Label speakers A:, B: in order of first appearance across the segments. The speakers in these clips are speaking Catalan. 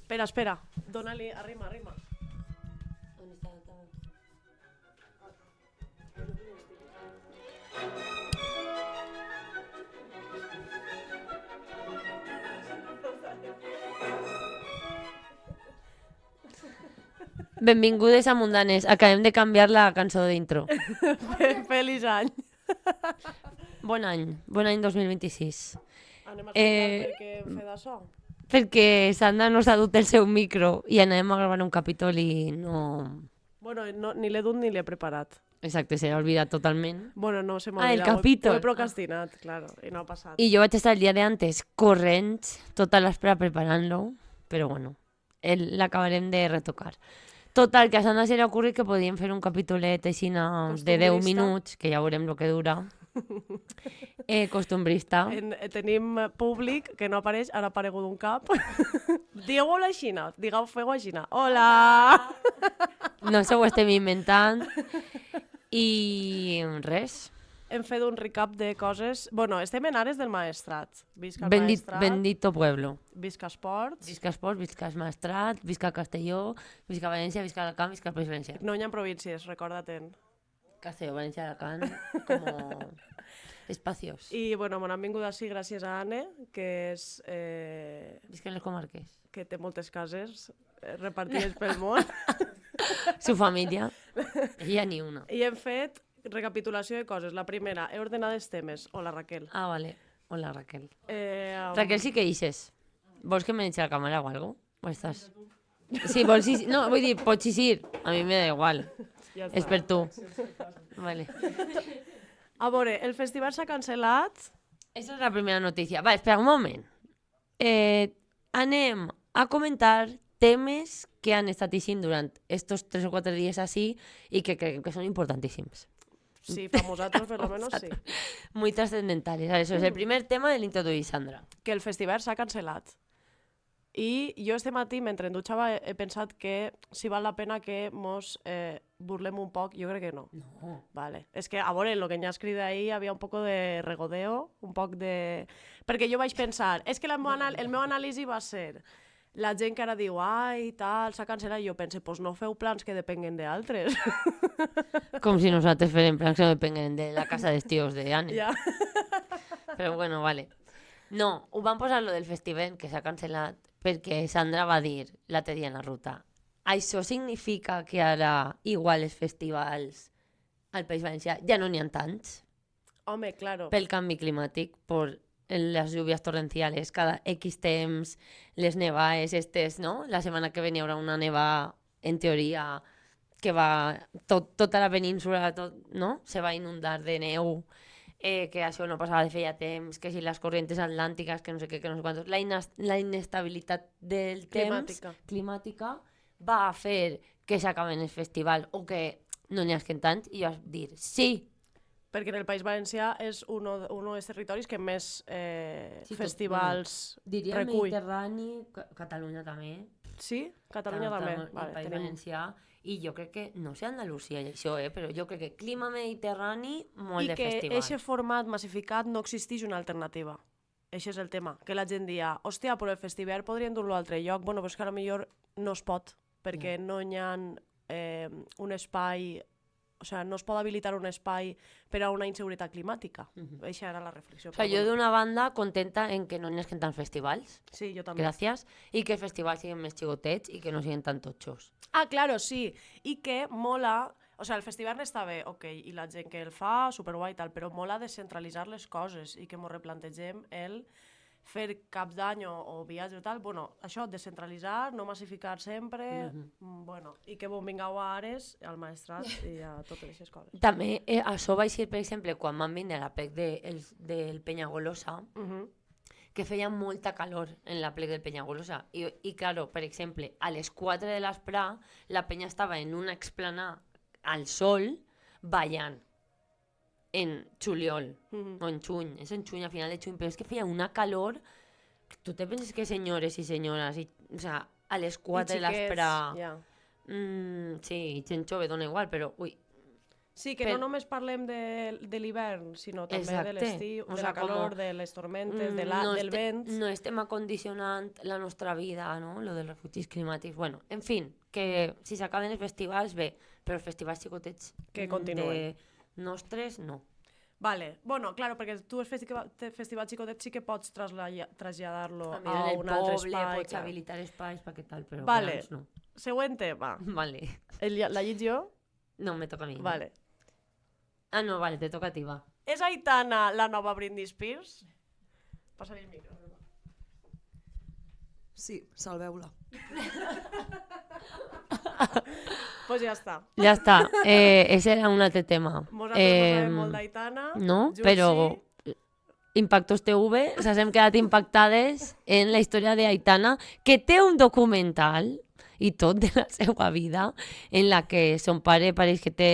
A: Espera. Dóna-li, arrima.
B: On està el tabac? Benvingudes a Mundanes. Acabem de canviar la cançó d'intro.
A: Feliç any.
B: Bon any 2026.
A: Anem a explicar per què hem fet això.
B: Perquè Sandra no s'ha dut el seu micro i anem a gravar un capítol i no...
A: Bueno, no, ni l'he dut ni l'he preparat.
B: Exacte, se l'ha oblidat totalment.
A: Bueno, no se m'ha
B: Ah, el
A: oblidat.
B: capítol.
A: Ho he procrastinat, claro, i no ha passat.
B: I jo vaig estar el dia d'antes corrent tota l'espera preparant-lo, però bueno, l'acabarem de retocar. Total, que a Sandra se li ha ocorrit que podíem fer un capítolet així de 10 minuts, que ja veurem el que dura. Costumbrista.
A: Tenim públic que no apareix, ara ha aparegut un cap. Digueu-ho així, feu-ho així. Hola!
B: No se ho estem inventant. I res.
A: Hem fet un recap de coses... Bueno, estem en Ares del Maestrat. Visca el
B: Bendit,
A: Maestrat,
B: bendito pueblo.
A: visca Esports.
B: Visca Esports, visca el Maestrat, visca Castelló, visca València, visca Alacant, visca el País Valencià.
A: No hi ha províncies, recorda-te'n.
B: Castelló, València, Alacant, como espacios.
A: I, bueno, m'han vingut així gràcies a Anne, que és...
B: Visca les comarques.
A: que té moltes cases repartides pel món.
B: Su família. Ella ni una.
A: I hem fet recapitulació de coses. La primera, he ordenat els temes. Hola, Raquel.
B: Ah, vale. Hola, Raquel.
A: Um,
B: Raquel, sí que ixes. Vols que me eche la càmera o algo? O estàs? Sí, vols sí. No, vull dir, pots ixir. A mi me da igual.
A: Ja
B: És per tu. Vale.
A: A veure, el festival s'ha cancel·lat.
B: Esa és la primera notícia. Va, espera un moment. Anem a comentar temes que han estat ixint durant estos 3 o 4 dies així i que creiem que són importantíssims.
A: Sí, per nosaltres, per lo menos, sí.
B: Muy trascendentales. Eso es el primer tema del introduir, Sandra.
A: Que el festival s'ha cancel·lat. I jo este matí, mentre em dutxava, he pensat que si val la pena que mos burlem un poc. Jo crec que no.
B: No.
A: Vale. És que, a veure, el que ja escrit ahí havia un poc de regodeo, un poc de... Perquè jo vaig pensar, és que el meu anàlisi va ser la gent que ara diu, ai, tal, s'ha cancel·lat, i jo pense, pues no feu plans que depenguen d'altres.
B: Com si nosaltres farem plans que no depenguen de la casa dels tios de Anne.
A: Ja.
B: Però bueno, vale. No, ho van posar lo del festival, que s'ha cancel·lat, perquè Sandra va dir l'altre dia en la ruta. Això significa que ara igual els festivals al País Valencià ja no n'hi ha tants
A: Home, claro.
B: pel canvi climàtic, per les lluvias torrenciales, cada X temps, les nevaes estes, ¿no? La setmana que ve hi haurà una neva, en teoria, que va... tota la península, no? Se va inundar de neu, que això no passava de feia temps, que si les corrientes atlàntiques, que no sé què, que no sé quantos... La inestabilitat del temps climàtica va a fer que s'acaben els festivals o que no n'hi hagi tant, i jo vaig dir, sí,
A: Perquè en el País Valencià és un dels territoris que més
B: Sí,
A: festivals
B: diria
A: recull.
B: Mediterrani, Catalunya també.
A: Sí? Catalunya també.
B: El
A: Vale,
B: País
A: tenim...
B: Valencià. I jo crec que, no sé Andalusia i això, però jo crec que clima mediterrani, molt
A: I
B: de
A: que
B: festival.
A: aquest format massificat no existeix una alternativa. Això és el tema, que la gent dia, hòstia, però el festival podrien dur-lo a altre lloc. Bueno, però és que potser no es pot, perquè no hi ha un espai, o sigui, no es pot habilitar un espai per a una inseguretat climàtica. Eixa era la reflexió.
B: O sea, jo d'una banda contenta en que no n'hi hagi tants festivals,
A: Sí, jo també.
B: gràcies, i que els festivals siguin més xicotets i que no siguin tan totxos.
A: Ah, claro, sí. I que mola... O sigui, el festival està bé, ok, i la gent que el fa, superguai i tal, però mola descentralitzar les coses i que mos replantegem el fer cap d'any o viatge o tal. Bueno, això, descentralitzar, no massificar sempre, bueno, i que bon vingueu a Ares, al Maestrat i a totes aquestes coses.
B: També, això va ser, per exemple, quan van vindre a la plec del Penyagolosa, que feia molta calor en la plec del Penyagolosa. I claro, per exemple, a les 4 de l'esprà, la penya estava en una explanada al sol, ballant en juliol o en juny, és en juny, a final de juny, però és que feia una calor, tu te penses que senyores i senyores, o sea, a les 4 de l'esprà,
A: Ja.
B: sí, gent jove dona igual, però ui,
A: Sí, que no només parlem de l'hivern, sinó també
B: Exacte.
A: de l'estiu,
B: O
A: de
B: sea,
A: la calor, de les tormentes, del vent.
B: No estem acondicionant la nostra vida, no? Lo dels refugis climàtics. Bueno, en fin, que si s'acaben els festivals, bé, però els festivals xicotets
A: Que continuen.
B: nostres, no.
A: Vale, bueno, claro, perquè tu el festival xicotet sí que pots traslladar-lo
B: A
A: a un altre
B: poble
A: espai.
B: pots habilitar espais perquè tal, però
A: Vale,
B: grans no.
A: següent tema.
B: Vale.
A: La llit jo?
B: No, me toca a mi.
A: Vale.
B: Ah, no, vale, te toca a ti, va.
A: És Aitana la nova Britney Spears? Passa-li el micro.
C: Sí, salveu-la.
A: Pues ja està.
B: Ja està, ese era un altre tema.
A: Nosaltres no sabem molt d'Aitana.
B: No,
A: Just
B: però
A: sí.
B: Impactos TV, s'han quedat impactades en la història d'Aitana, que té un documental i tot de la seva vida, en la que son pare pareix que té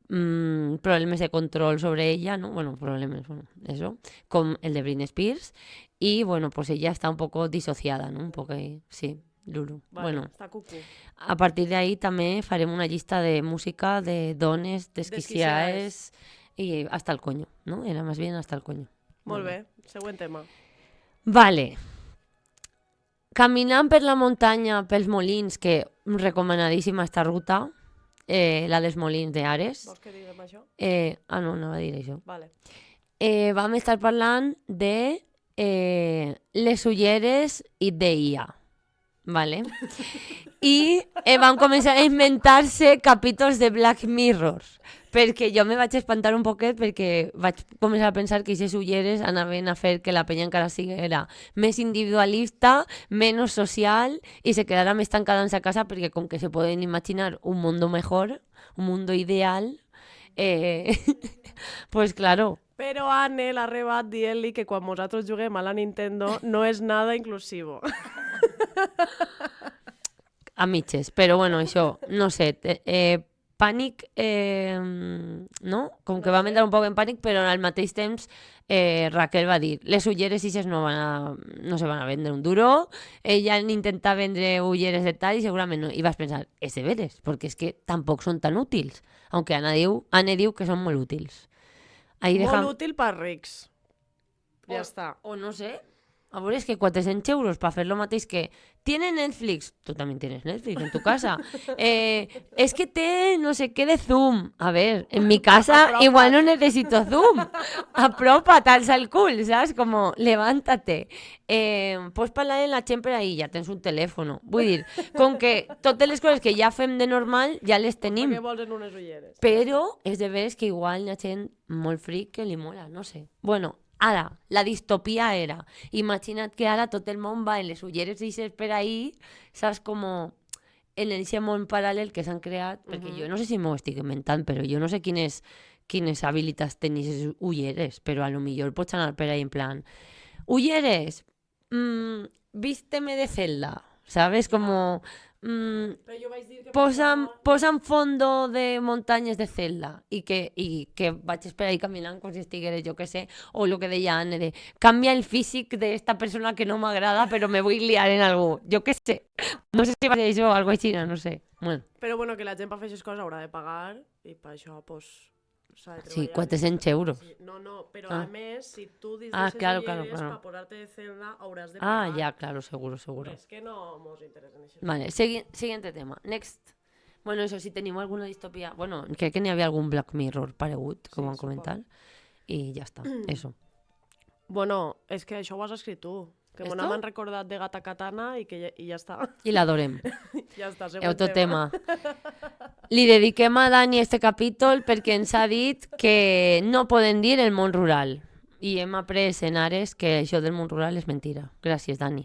B: problemes de control sobre ella, ¿no? Bueno, problemas, bueno, eso, con el de Britney Spears, y bueno, pues ella está un poco disociada, ¿no? Un poco, sí, Lulu.
A: Vale,
B: bueno,
A: està cucu.
B: a partir de ahí també farem una llista de música de dones desquiciades y hasta el coño, ¿no? Era más bien hasta el coño.
A: Molt bé, següent tema.
B: Vale. Caminant per la muntanya, pels molins, que recomanadíssima esta ruta, la dels molins d'Ares.
A: Vols que diguem això?
B: No, anava a dir això.
A: Vale.
B: Vam estar parlant de les ulleres i d'IA. Vale? I van començar a inventar-se capítols de Black Mirror, perquè jo me vaig espantar un poquet perquè vaig començar a pensar que aquestes ulleres anaven a fer que la penya encara siguera més individualista, menys social i se quedara més tancada en sa casa perquè com que se poden imaginar un mundo mejor, un mundo ideal, pues claro.
A: Però Anne l'ha rebat dient-li que quan nosaltres juguem a la Nintendo no és nada inclusivo.
B: A mitges, però bueno, això, no sé, pànic, no? Com que vam entrar un poc en pànic, però al mateix temps Raquel va dir, les ulleres ixes no se van a vendre un duro, ella intenta vendre ulleres de tal i segurament no, i vas pensar, és de veres, perquè és que tampoc són tan útils, aunque Anne diu que són molt útils.
A: Molt útil per rics. Ja està.
B: O no sé, a veure, és que 400 euros per fer lo mateix que tiene Netflix, tu també tienes Netflix en tu casa, es que té no sé qué de Zoom, a ver, en mi casa igual no necesito Zoom, apropa't, alza el cul, saps? Como, levántate. Pots parlar en la gent per ahí, ja tens un telèfon, vull dir, com que totes les coses que ja fem de normal ja les tenim,
A: Per què vols en unes ulleres?
B: però és de veres que igual hi ha gent molt fric que li mola, no sé. Bueno, ara, la distopia era, imagina't que ara tot el món va en les ulleres i per ahí, saps, com en aquest món paral·lel que s'han creat, perquè jo no sé si m'ho estic inventant, però jo no sé quines habilitats tenen les ulleres, però a lo millor pots anar per ahí en plan, ulleres, vísteme de Zelda, ¿sabes? Como
A: Però jo vaig dir que
B: posan fondo de muntanyes de Zelda i que vaig esperar ahí caminant com si estiguera, jo que sé, o lo que deia Anne de canvia el físic de esta persona que no m'agrada però me vull liar en algú, jo que sé, no sé si va ser això o algo així, no sé. Bueno.
A: Però bueno, que la gent per fer aquestes coses haurà de pagar i per això pues, s'ha de
B: Sí,
A: treballar.
B: 400 euros.
A: Sí. No, però a més, si tu dis
B: Ah,
A: de
B: claro,
A: ulleres,
B: claro.
A: per posar-te de Zelda hauràs de
B: Ah,
A: pagar.
B: ya, claro, seguro.
A: És que no mos interessa això.
B: Vale, siguiente tema. Next. Bueno, eso, si tenim alguna distopia... Bueno, crec que n'hi havia algun Black Mirror paregut, com han comentat. I ja està, eso.
A: Bueno, és que això ho has escrit tu. Que
B: ¿Esto?
A: m'han recordat de Gata Katana i ja està.
B: I l'adorem.
A: Ja està, següent
B: Otro tema. Li dediquem a Dani este capítol perquè ens ha dit que no poden dir el món rural. I hem après en Ares que això del món rural és mentira. Gràcies, Dani.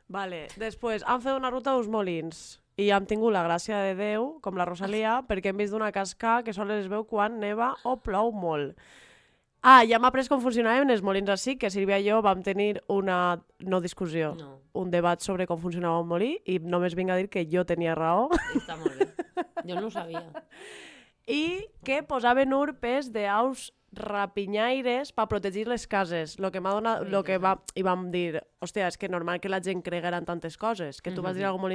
A: Vale, després han fet una ruta d'uns molins i hem tingut la gràcia de Déu, com la Rosalia, perquè hem vist una cascada que sols es veu quan neva o plou molt. Ah, ja hem après com funcionaven els molins així, que Sílvia i jo vam tenir una, no discussió,
B: No.
A: un debat sobre com funcionava un molí i només vinc a dir que jo tenia raó
B: Està molt bé. Jo no ho sabia.
A: i que posaven urpes d'aus rapinyaires per protegir les cases. Lo que m'ha donat, lo que va, i vam dir, hòstia, és que normal que la gent creguera en tantes coses, que tu vas dir alguna molt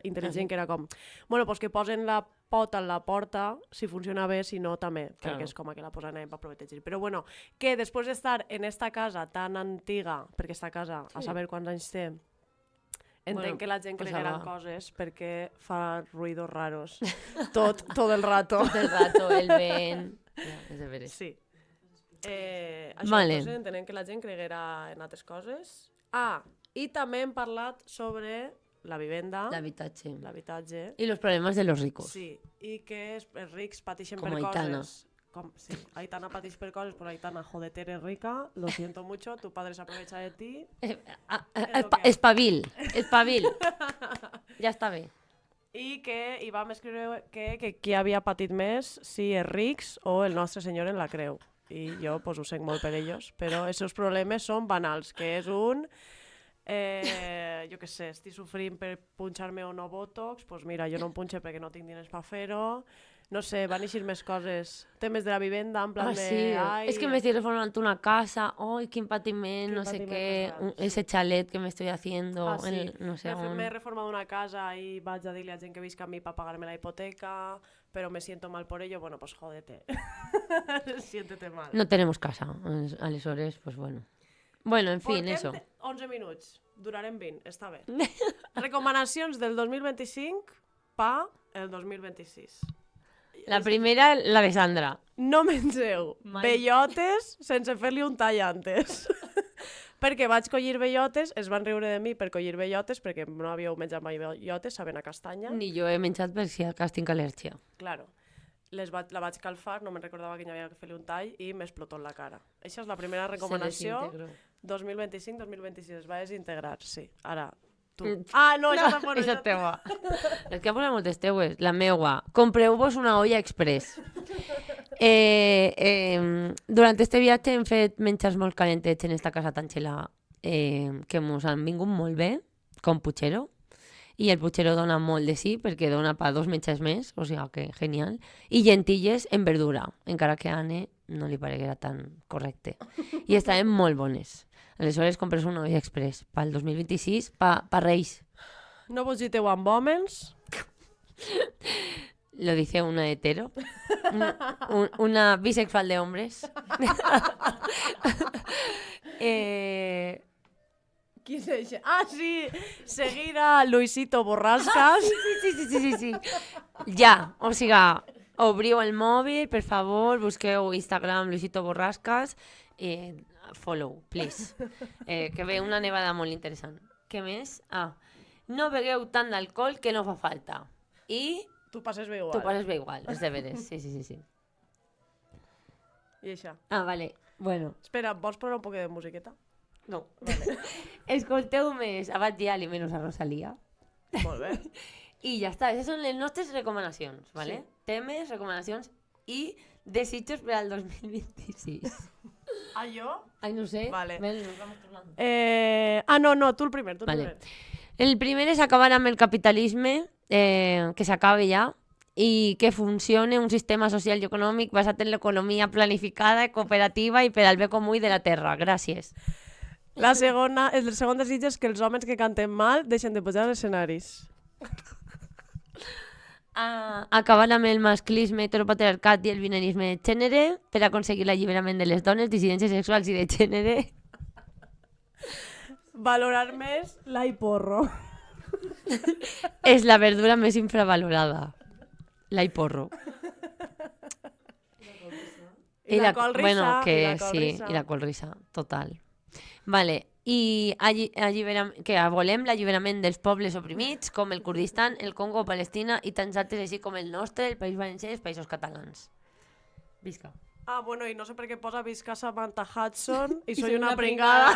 A: intel·ligent, que era com, bueno, pues que posen la pota en la porta, si funciona bé, si no, també, perquè és com que la posen per protegir. Però bueno, que després d'estar en esta casa tan antiga, perquè esta casa, a saber quants anys té, entenc que la gent creguera en coses perquè fa ruïdos raros tot el rato.
B: Tot el rato, el vent... És de veres.
A: Sí. Això,
B: Vale.
A: doncs entenem que la gent creguera en altres coses. Ah, i també hem parlat sobre la vivenda, l'habitatge.
B: Y los problemas de los ricos.
A: Sí, i que els rics pateixen
B: Com
A: per
B: Aitana.
A: coses. Sí, Aitana pateix per coses, però Aitana, jodete, eres rica, lo siento mucho, tu padre se aprovecha de ti.
B: Espavil. Ja està bé.
A: I que hi vam escriure que qui havia patit més, si els rics o el nostre senyor en la creu. I jo pues, ho sent molt per ells, però els seus problemes són banals, que és un... jo què sé, estic sofrint per punxar-me o no botox, doncs mira, jo no em punxe perquè no tinc diners per fer-ho. No sé, van eixir més coses. Temes de la vivenda, en plan de...
B: Sí,
A: Ai,
B: es que me estoy reformando una casa, ay, qué patiment,
A: Quin
B: no sé
A: patiment
B: qué,
A: més gran,
B: ese chalet que me estoy haciendo,
A: Ah, sí.
B: no sé on.
A: M'he reformat una casa i vaig a dir-li a gent que visca a mi per pagar-me la hipoteca, però me siento mal por ello, bueno, pues jódete. Siéntete mal.
B: No tenemos casa, aleshores, pues bueno. Bueno, en fin,
A: Portem
B: eso.
A: 11 minuts, durarem 20, està bé. Recomanacions del 2025 pa el 2026.
B: La primera, la de Sandra.
A: No mengeu bellotes sense fer-li un tall antes. Perquè vaig collir bellotes, es van riure de mi per collir bellotes, perquè no havíeu menjat mai bellotes, saben a castanya.
B: Ni jo he menjat per si al cas tinc al·lèrgia.
A: Claro. La vaig calfar, no me'n recordava que hi havia que fer-li un tall i m'explotó en la cara. Això és la primera recomanació. 2025-2026 es va desintegrar, sí. Ara, tu. Ah, no, això tampoc.
B: Esa teua. És que ha posat moltes teues. La meua. Compreu-vos una olla express. Durant este viatge hem fet menjars molt calentets en esta casa tan xela que mos han vingut molt bé, com puchero. I el puchero dona molt de sí, perquè dona per 2 menjars més, o sigui que genial. I llentilles en verdura, encara que a Anne no li pareguera tan correcte. I estaven molt bones. Aleshores compres una olla express pel 2026 pa Reis.
A: No vos giteu amb homes.
B: Lo dice una hetero. Una bisexual de hombres.
A: Qui és això? Ah, sí! Seguir a Luisito Borrascas.
B: Sí. Ja, o sigui, obriu el mòbil, per favor, busqueu Instagram Luisito Borrascas, follow, please. Que ve una nevada molt interessant. Què més? No begueu tant d'alcohol que no fa falta. I
A: Tu passes bé igual.
B: tu passes bé igual, és de veres. Sí.
A: I això.
B: Vale, bueno.
A: Espera, vols posar un poc de musiqueta?
B: No. Vale. Escolteu més a Bad Gyal i menys a Rosalía.
A: Molt bé.
B: I ja està, aquestes són les nostres recomanacions, ¿vale?
A: Sí.
B: Temes, recomanacions i desitjos per al 2026.
A: Ah, jo?
B: Ai, no sé.
A: Vale.
B: Ven, nos vamos tornando.
A: No, tu el primer,
B: Vale. El primer és acabar amb el capitalisme, que s'acabe ja, i que funcione un sistema social i econòmic basat en l'economia planificada, cooperativa i per al bé comú i de la terra. Gràcies.
A: El segon desig és que els homes que canten mal deixen de pujar als escenaris.
B: Acabar amb el masclisme, heteropatriarcat i el binarisme de gènere per aconseguir l'alliberament de les dones, dissidències sexuals i de gènere.
A: Valorar més l'ai porro.
B: És la verdura més infravalorada. L'ai porro.
A: I la col risa.
B: Bueno, que
A: i la col
B: sí,
A: risa.
B: i la col risa, total. Vale, i que volem l'alliberament dels pobles oprimits, com el Kurdistan, el Congo, Palestina i tants altres, així com el nostre, el País Valencià i els Països Catalans. Visca.
A: Ah, bueno, i no sé per què posa visca Samantha Hudson i soy una pringada.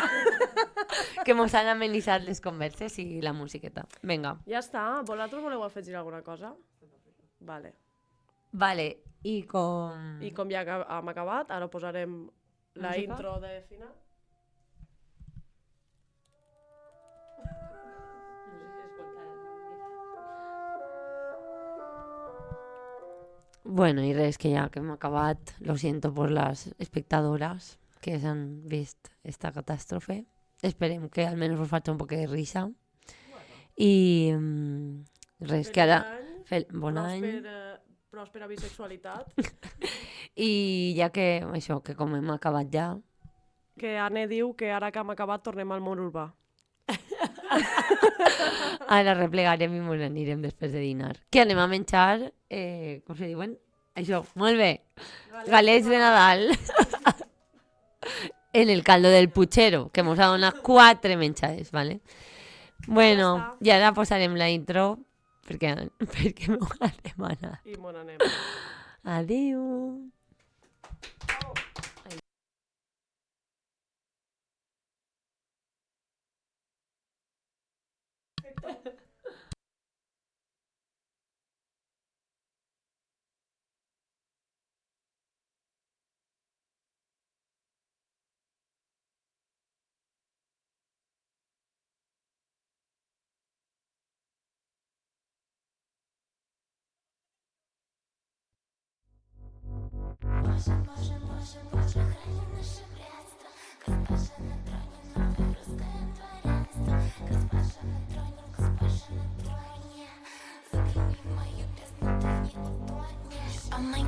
B: Que mos han amenitzat les converses i la musiqueta. Vinga.
A: Ja està. Vosaltres voleu afegir alguna cosa? Vale.
B: Vale, i com...
A: I com ja hem acabat, ara posarem la
B: Música?
A: intro de final.
B: Bueno, i res, que ja que hem acabat, lo siento por las espectadoras que s'han vist esta catàstrofe. Esperem que almenys us faci un poc de risa. I res, que ara... Bon any.
A: Pròspera bisexualitat.
B: I ja que, això, que com hem acabat ja...
A: Que Anne diu que ara que hem acabat tornem al món urbà.
B: Ara replegarem i ens anirem després de dinar. Que anem a menjar, com se diuen? Això, molt bé. Galets de Nadal. En el caldo del puchero, que mos ha donat 4 menjades, ¿vale? Bueno, ja ara posarem la intro perquè m'ho ha demanat.
A: I bon anem.
B: Adéu.
C: Боже, Боже, Боже, Боже, храни наше братство. Госпожа на троне, новое русское дворянство. Госпожа на троне, госпожа на троне. Загляни в мою бездну, ты в ней утонешь. О май